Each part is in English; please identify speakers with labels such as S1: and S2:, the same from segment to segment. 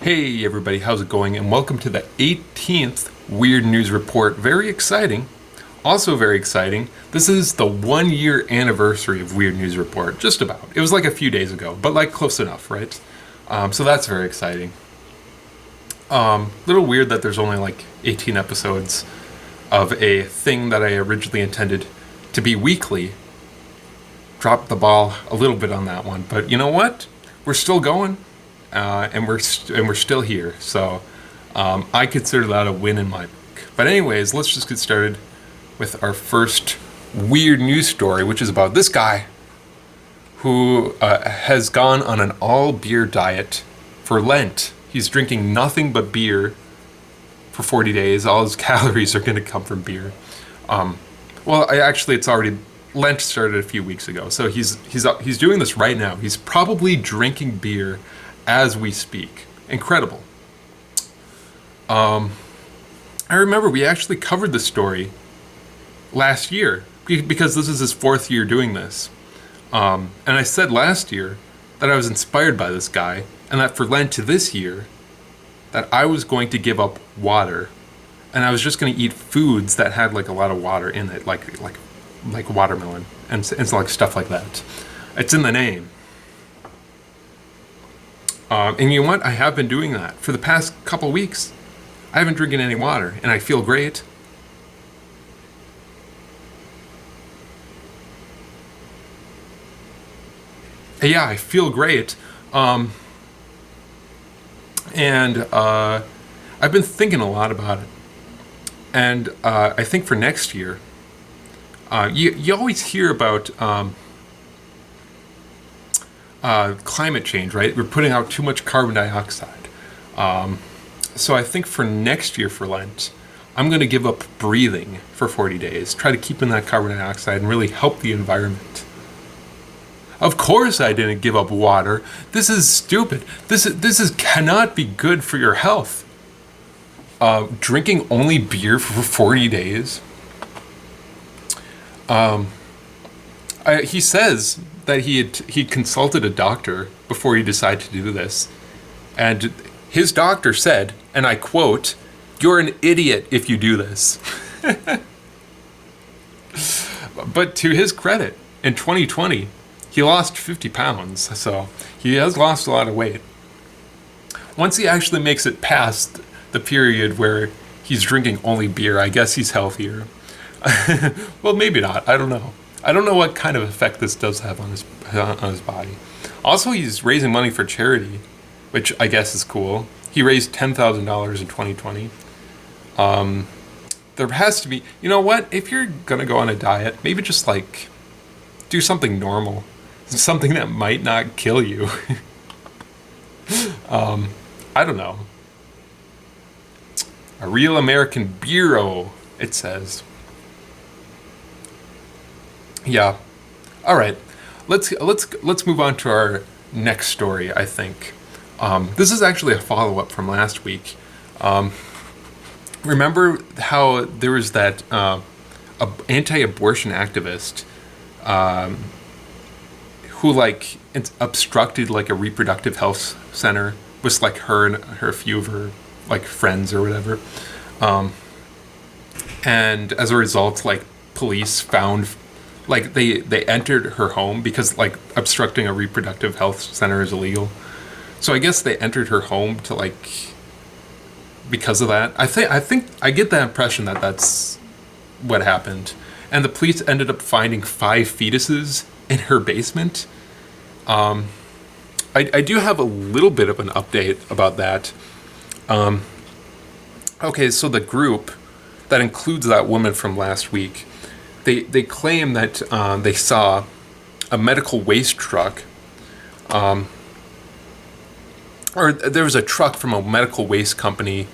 S1: Hey everybody, how's it going? And welcome to the 18th Weird News Report. Very exciting. Also very exciting. This is the 1 year anniversary of Weird News Report. Just about. It was like a few days ago, but like close enough, right? So that's very exciting. Little weird that there's only like 18 episodes of a thing that I originally intended to be weekly. Dropped the ball a little bit on that one, but you know what? We're still going. And we're still here, so I consider that a win in my book. But anyways, let's just get started with our first weird news story, which is about this guy who has gone on an all-beer diet for Lent. He's drinking nothing but beer for 40 days. All his calories are going to come from beer. It's already Lent started a few weeks ago, so he's doing this right now. He's probably drinking beer as we speak. Incredible. I remember we actually covered this story last year because this is his 4th year doing this. And I said last year that I was inspired by this guy and that for Lent to this year that I was going to give up water and I was just going to eat foods that had like a lot of water in it, like watermelon and like stuff like that. It's in the name. And you know what? I have been doing that for the past couple weeks. I haven't drinking any water, and I feel great. Yeah, I feel great. And I've been thinking a lot about it. And I think for next year, you always hear about climate change, right? We're putting out too much carbon dioxide. So I think for next year for Lent, I'm going to give up breathing for 40 days, try to keep in that carbon dioxide and really help the environment. Of course I didn't give up water. This is stupid. This cannot be good for your health. Drinking only beer for 40 days. He says that he consulted a doctor before he decided to do this, and his doctor said, and I quote, "You're an idiot if you do this." But to his credit, in 2020, he lost 50 pounds, so he has lost a lot of weight. Once he actually makes it past the period where he's drinking only beer, I guess he's healthier. Well, maybe not. I don't know. I don't know what kind of effect this does have on his body. Also, he's raising money for charity, which I guess is cool. He raised $10,000 in 2020. There has to be, you know what? If you're gonna go on a diet, maybe just like do something normal, something that might not kill you. I don't know. A real American bureau, it says. Yeah. All right. Let's move on to our next story, I think. This is actually a follow-up from last week. Remember how there was that anti-abortion activist who like obstructed like a reproductive health center with like her and a few of her like friends or whatever. And as a result, like police found like they entered her home because like obstructing a reproductive health center is illegal. So I guess they entered her home to like because of that. I think I get the impression that that's what happened. And the police ended up finding 5 fetuses in her basement. I do have a little bit of an update about that. Okay, so the group that includes that woman from last week, they claim that they saw a medical waste truck, or there was a truck from a medical waste company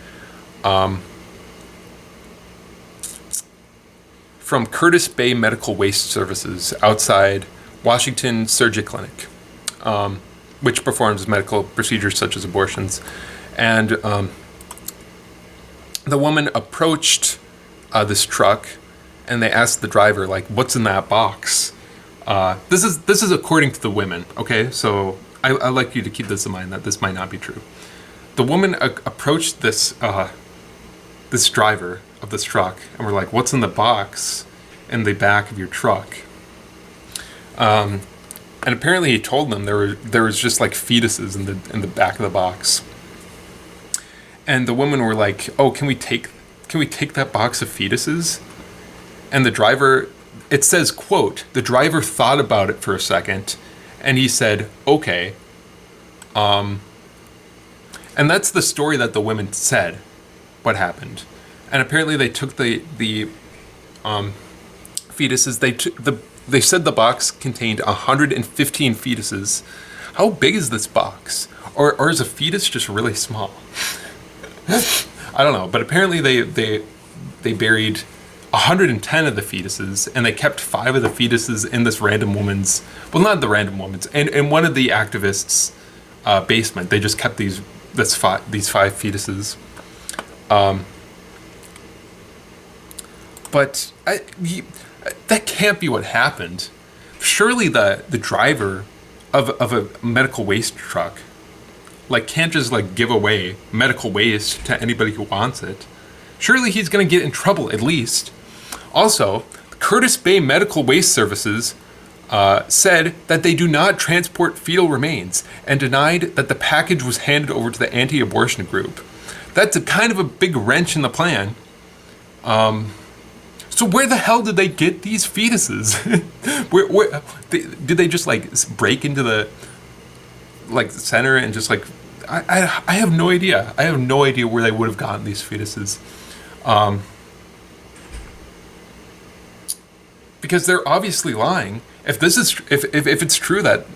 S1: from Curtis Bay Medical Waste Services outside Washington Surgery Clinic, which performs medical procedures such as abortions. And the woman approached this truck and they asked the driver, like, what's in that box? This is according to the women, okay? So I like you to keep this in mind that this might not be true. the woman approached this driver of this truck and were like, "What's in the box in the back of your truck?" And apparently he told them there was just like fetuses in the back of the box. And the women were like, "Oh, can we take that box of fetuses?" And the driver, it says, quote, "The driver thought about it for a second, and he said, okay." And that's the story that the women said what happened. And apparently they took the fetuses. They said the box contained 115 fetuses. How big is this box? Or is a fetus just really small? I don't know. But apparently they buried 110 of the fetuses, and they kept 5 of the fetuses in this random woman's, well, not the random woman's, in one of the activists' basement. They just kept these 5 fetuses. But that can't be what happened. Surely the driver of a medical waste truck can't just give away medical waste to anybody who wants it. Surely he's going to get in trouble at least. Also, Curtis Bay Medical Waste Services said that they do not transport fetal remains and denied that the package was handed over to the anti-abortion group. That's a kind of a big wrench in the plan. So where the hell did they get these fetuses? Did they just break into the center and just I have no idea. I have no idea where they would have gotten these fetuses. Because they're obviously lying. If it's true that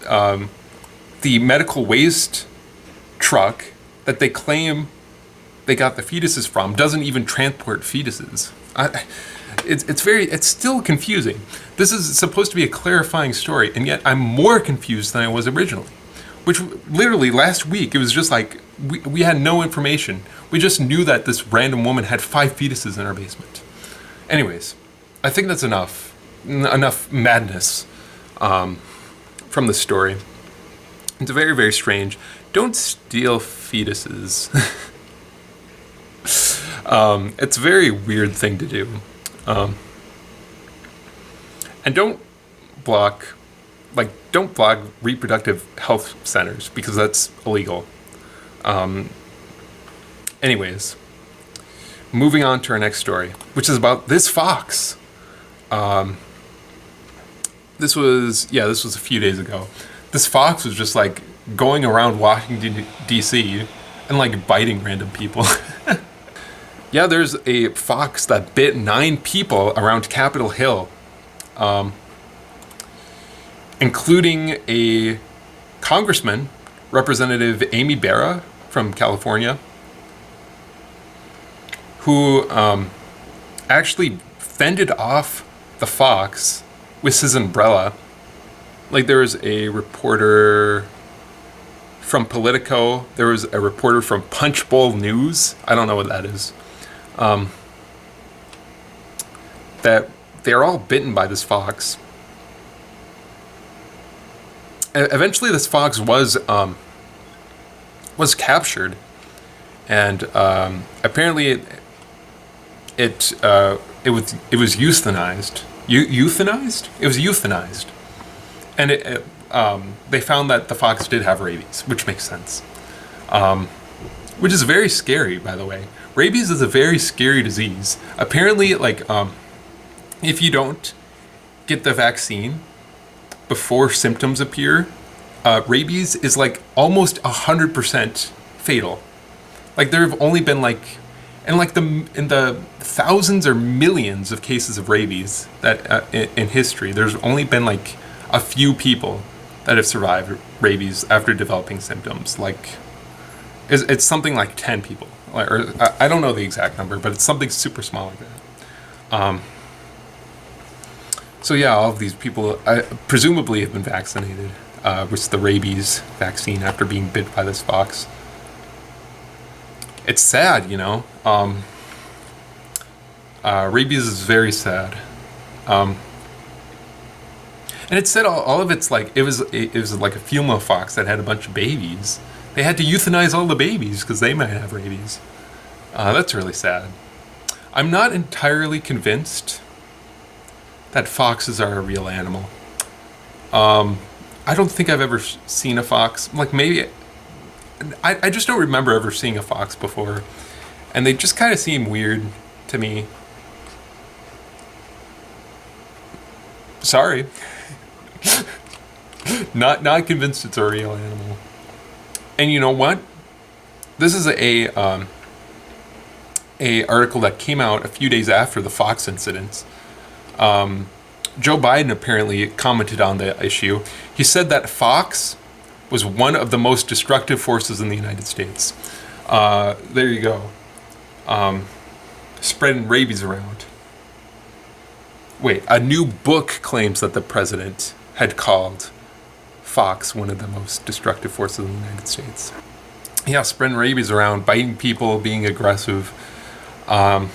S1: the medical waste truck that they claim they got the fetuses from doesn't even transport fetuses. It's still confusing. This is supposed to be a clarifying story, and yet I'm more confused than I was originally. Which literally last week it was just we had no information. We just knew that this random woman had 5 fetuses in her basement. Anyways, I think that's enough madness from the story. It's very, very strange. Don't steal fetuses. It's a very weird thing to do. And don't block reproductive health centers because that's illegal. Anyways, moving on to our next story, which is about this fox. This was a few days ago. This fox was just going around Washington D.C. and biting random people. Yeah, there's a fox that bit 9 people around Capitol Hill, including a congressman, Representative Amy Barra from California, who actually fended off the fox with his umbrella. There was a reporter from Politico. There was a reporter from Punchbowl News. I don't know what that is. That they're all bitten by this fox. Eventually, this fox was captured, and apparently it was euthanized. Euthanized? It was euthanized, and they found that the fox did have rabies, which makes sense. Which is very scary, by the way. Rabies is a very scary disease. Apparently, if you don't get the vaccine before symptoms appear, rabies is almost 100% fatal. There have only been in the thousands or millions of cases of rabies that in history, there's only been a few people that have survived rabies after developing symptoms. It's something like 10 people, or I don't know the exact number, but it's something super small like that. So yeah, all of these people presumably have been vaccinated with the rabies vaccine after being bit by this fox. It's sad, rabies is very sad. And it said all of it's it was like a female fox that had a bunch of babies They had to euthanize all the babies because they might have rabies. That's really sad. I'm not entirely convinced that foxes are a real animal. I don't think I've ever seen a fox. Like, maybe... I just don't remember ever seeing a fox before. And they just kind of seem weird to me. Sorry. Not convinced it's a real animal. And you know what? This is a article that came out a few days after the fox incidents. Joe Biden apparently commented on the issue. He said that fox was one of the most destructive forces in the United States. There you go. Spreading rabies around. Wait, a new book claims that the president had called fox one of the most destructive forces in the United States. Yeah, spreading rabies around, biting people, being aggressive. I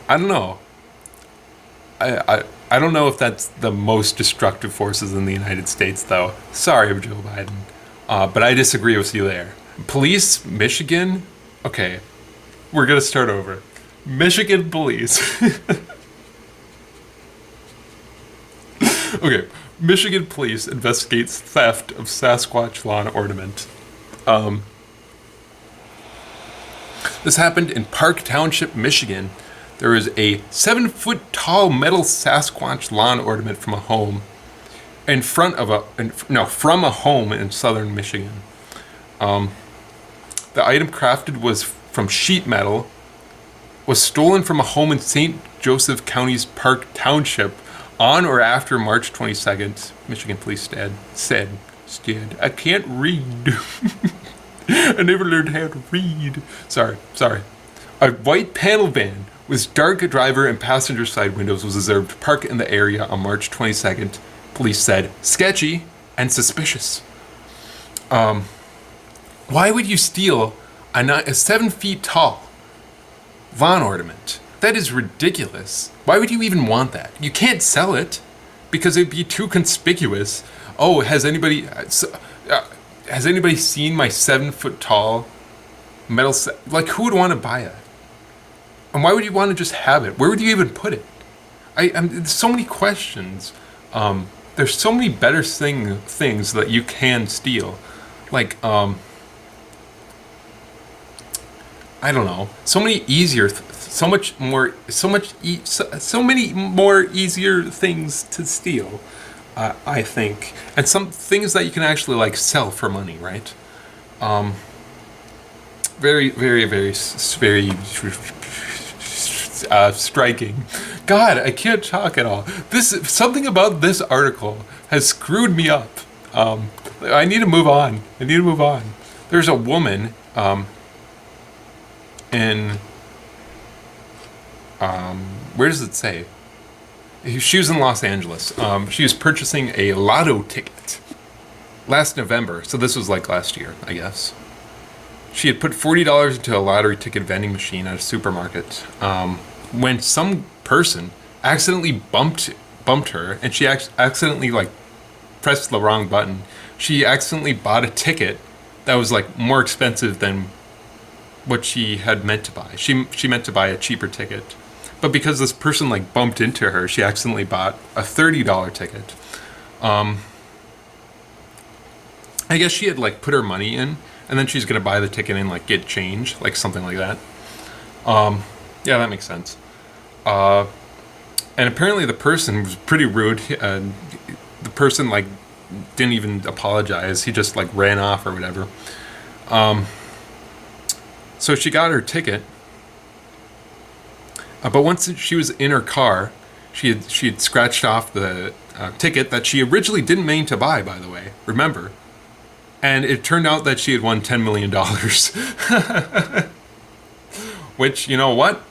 S1: don't know. I don't know if that's the most destructive forces in the United States, though. Sorry, Joe Biden. But I disagree with you there. Police, Michigan. Okay, we're going to start over. Michigan police. Okay, Michigan police investigates theft of Sasquatch lawn ornament. This happened in Park Township, Michigan. There is a 7-foot-tall metal Sasquatch lawn ornament from a home from a home in southern Michigan. The item crafted was from sheet metal, was stolen from a home in St. Joseph County's Park Township on or after March 22nd, Michigan police said. I can't read. I never learned how to read. Sorry. A white panel van with dark driver and passenger side windows was observed to park in the area on March 22nd. Police said, sketchy and suspicious. Why would you steal a 7 feet tall lawn ornament? That is ridiculous. Why would you even want that? You can't sell it because it'd be too conspicuous. Oh, has anybody seen my 7 foot tall metal like, who would want to buy it? And why would you want to just have it? Where would you even put it? There's so many questions. There's so many better things that you can steal. Like, I don't know. So many easier, so many more easier things to steal, I think. And some things that you can actually, like, sell for money, right? Very, very, very, very striking. God, I can't talk at all. Something about this article has screwed me up. I need to move on. There's a woman in where does it say? She was in Los Angeles. She was purchasing a lotto ticket last November. So this was like last year, I guess. She had put $40 into a lottery ticket vending machine at a supermarket when some person accidentally bumped her, and she accidentally, like, pressed the wrong button. She accidentally bought a ticket that was, like, more expensive than what she had meant to buy. She meant to buy a cheaper ticket, but because this person, like, bumped into her, she accidentally bought a $30 ticket. I guess she had, like, put her money in, and then she's gonna buy the ticket and, like, get change, like, something like that. Yeah, that makes sense. And apparently the person was pretty rude. The person, like, didn't even apologize. He just, like, ran off or whatever. So she got her ticket. But once she was in her car, she had scratched off the ticket that she originally didn't mean to buy, by the way. Remember. And it turned out that she had won $10 million. Which, you know what?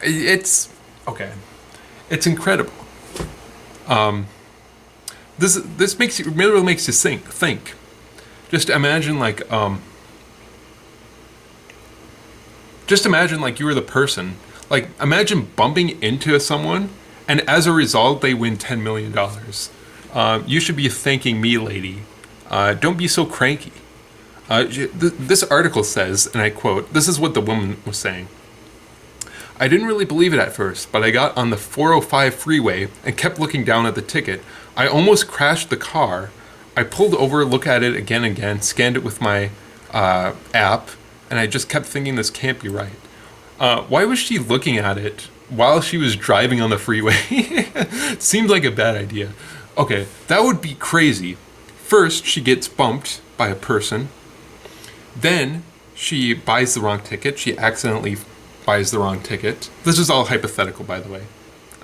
S1: It's okay. It's incredible. This really makes you think. Just imagine, like, you were the person. Like, imagine bumping into someone, and as a result, they win $10 million. You should be thanking me, lady. Don't be so cranky. This article says, and I quote, this is what the woman was saying. I didn't really believe it at first, but I got on the 405 freeway and kept looking down at the ticket. I almost crashed the car. I pulled over, looked at it again and again, scanned it with my app, and I just kept thinking this can't be right. Why was she looking at it while she was driving on the freeway? Seemed like a bad idea. Okay, that would be crazy. First, she gets bumped by a person. Then, she buys the wrong ticket. She accidentally buys the wrong ticket. This is all hypothetical, by the way.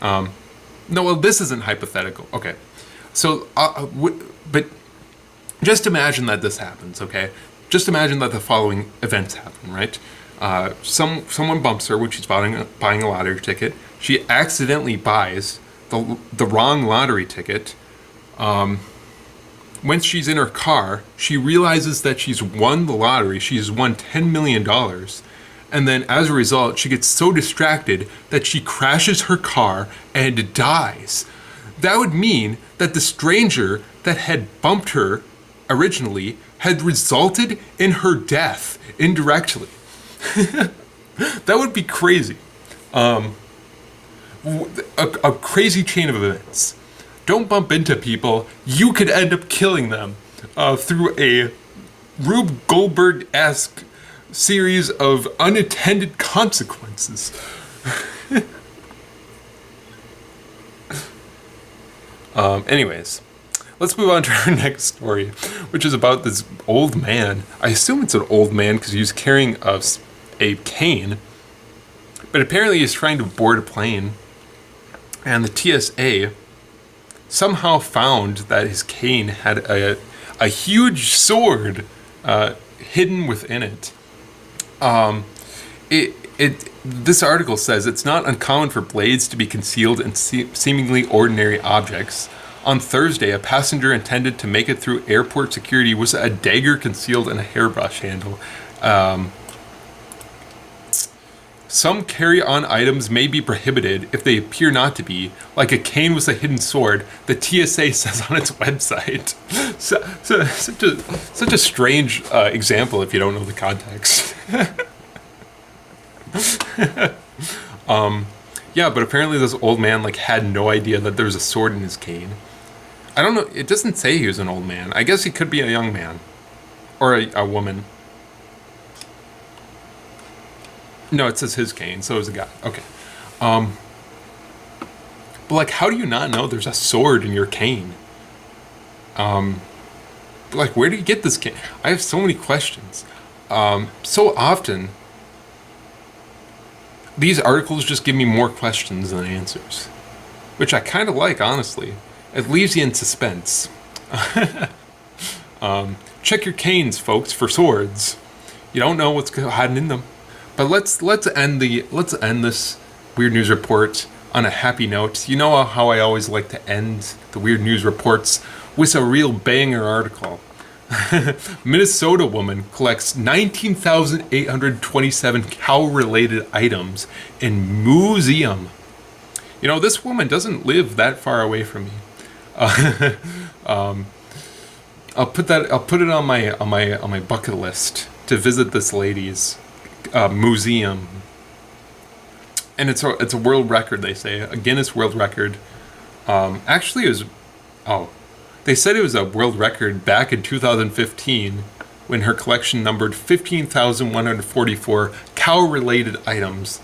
S1: No, well, this isn't hypothetical. Okay. So, but just imagine that this happens, okay? Just imagine that the following events happen, right? Someone bumps her when she's buying a lottery ticket. She accidentally buys the wrong lottery ticket. When she's in her car, she realizes that she's won the lottery. She's won $10 million. And then as a result, she gets so distracted that she crashes her car and dies. That would mean that the stranger that had bumped her originally had resulted in her death indirectly. That would be crazy. A crazy chain of events. Don't bump into people. You could end up killing them through a Rube Goldberg-esque series of unintended consequences. Anyways, let's move on to our next story, which is about this old man. I assume it's an old man because he was carrying a cane, but apparently he's trying to board a plane, and the TSA somehow found that his cane had a huge sword hidden within it. This article says it's not uncommon for blades to be concealed in seemingly ordinary objects. On Thursday, a passenger intended to make it through airport security was a dagger concealed in a hairbrush handle. Some carry-on items may be prohibited if they appear not to be, like a cane with a hidden sword, the TSA says on its website. Such a strange example if you don't know the context. Yeah, but apparently this old man had no idea that there was a sword in his cane. I don't know, it doesn't say he was an old man. I guess he could be a young man. Or a woman. No, it says his cane, so it was a guy. Okay. But how do you not know there's a sword in your cane? Where do you get this cane? I have so many questions. So often, these articles just give me more questions than answers. Which I kind of like, honestly. It leaves you in suspense. Check your canes, folks, for swords. You don't know what's hiding in them. But let's end this weird news report on a happy note. You know how I always like to end the weird news reports with a real banger article. Minnesota woman collects 19,827 cow-related items in museum. You know, this woman doesn't live that far away from me. I'll put it on my bucket list to visit this lady's museum. And it's a world record, they say, a Guinness World Record. Actually, it was they said it was a world record back in 2015 when her collection numbered 15,144 cow-related items.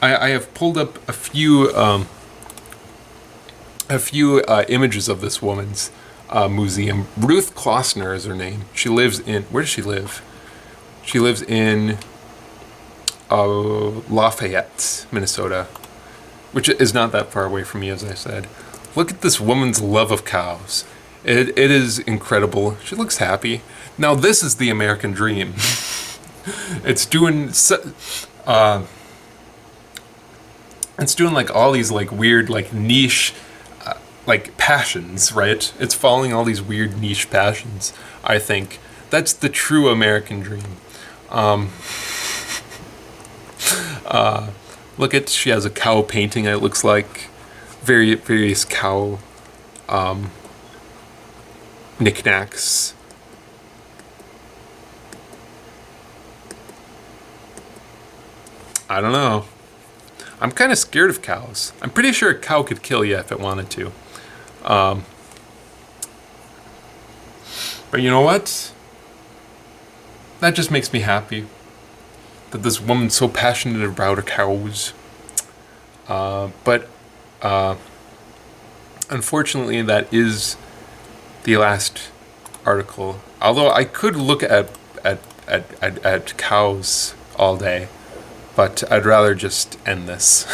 S1: I have pulled up a few images of this woman's museum. Ruth Klossner is her name. She lives in, where does she live? She lives in Lafayette, Minnesota, which is not that far away from me, as I said. Look at this woman's love of cows. It is incredible. She looks happy. Now this is the American dream. It's doing all these weird niche passions, right? It's following all these weird niche passions. I think that's the true American dream. Look at, she has a cow painting, it looks like. Various cow knickknacks. I don't know. I'm kind of scared of cows. I'm pretty sure a cow could kill you if it wanted to. But you know what? That just makes me happy that this woman's so passionate about her cows. But unfortunately, that is the last article. Although I could look at cows all day, but I'd rather just end this.